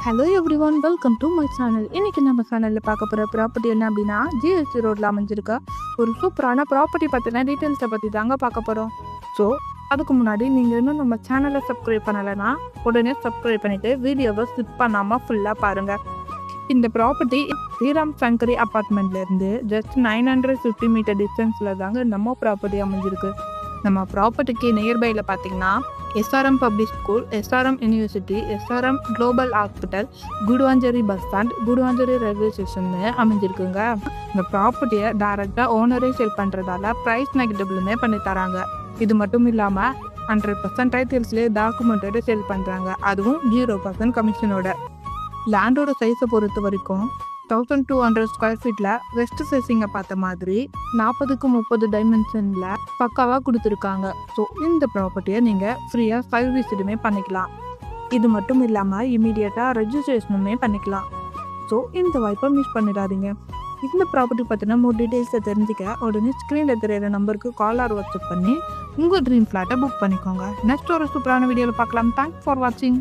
Hello every one, welcome to my channel. இன்றைக்கி நம்ம சேனலில் பார்க்க போகிற ப்ராப்பர்ட்டி என்ன அப்படின்னா, ஜிஎஸ்டி ரோட்டில் அமைஞ்சிருக்க ஒரு சூப்பரான ப்ராப்பர்ட்டி பற்றின டீட்டெயில்ஸை பற்றி தாங்க பார்க்க போகிறோம். ஸோ அதுக்கு முன்னாடி நீங்கள் இன்னும் நம்ம சேனலை சப்ஸ்கிரைப் பண்ணலைன்னா உடனே சப்ஸ்கிரைப் பண்ணிவிட்டு வீடியோவை ஸ்கிப் பண்ணாமல் ஃபுல்லாக பாருங்கள். இந்த ப்ராப்பர்ட்டி ஸ்ரீராம் சங்கரி அப்பார்ட்மெண்ட்லேருந்து ஜஸ்ட் 950 மீட்டர் டிஸ்டன்ஸில் தாங்க நம்ம ப்ராப்பர்ட்டி அமைஞ்சிருக்கு. நம்ம ப்ராப்பர்ட்டிக்கு நியர்பையில் பார்த்தீங்கன்னா SRM public school, SRM university, SRM global hospital, Guduvanchery bus stand, Guduvanchery railway station அமைஞ்சிருக்குங்க. இந்த ப்ராப்பர்ட்டியை டைரெக்டாக ஓனரே சேல் பண்ணுறதால ப்ரைஸ் நெகட்டிவ்லுமே பண்ணி தராங்க. இது மட்டும் இல்லாமல் 100% டைட்டில்ஸ்லேயே டாக்குமெண்ட்டோட சேல் பண்ணுறாங்க, அதுவும் 0% கமிஷனோட. லேண்டோட சைஸை பொறுத்த வரைக்கும் 1200 ஸ்கொயர் ஃபீட்டில் வெஸ்ட் ஃபேஸிங்கை பார்த்த மாதிரி 40x30 டைமென்ஷனில் பக்காவாக கொடுத்துருக்காங்க. ஸோ இந்த ப்ராப்பர்ட்டியை நீங்கள் ஃப்ரீயாக 5 விசிட்டுமே பண்ணிக்கலாம். இது மட்டும் இல்லாமல் இமீடியட்டாக ரெஜிஸ்ட்ரேஷனுமே பண்ணிக்கலாம். ஸோ இந்த வாய்ப்பை மிஸ் பண்ணிடாதீங்க. இந்த ப்ராப்பர்ட்டி பற்றின more டீட்டெயில்ஸை தெரிஞ்சுக்க உடனே ஸ்க்ரீனில் தெரியிற நம்பருக்கு கால் ஆர் வாட்ஸ்அப் பண்ணி உங்கள் ட்ரீம் ஃப்ளாட்டை புக் பண்ணிக்கோங்க. நெக்ஸ்ட் ஒரு சூப்பரான வீடியோவில் பார்க்கலாம். தேங்க்ஸ் ஃபார் வாட்சிங்.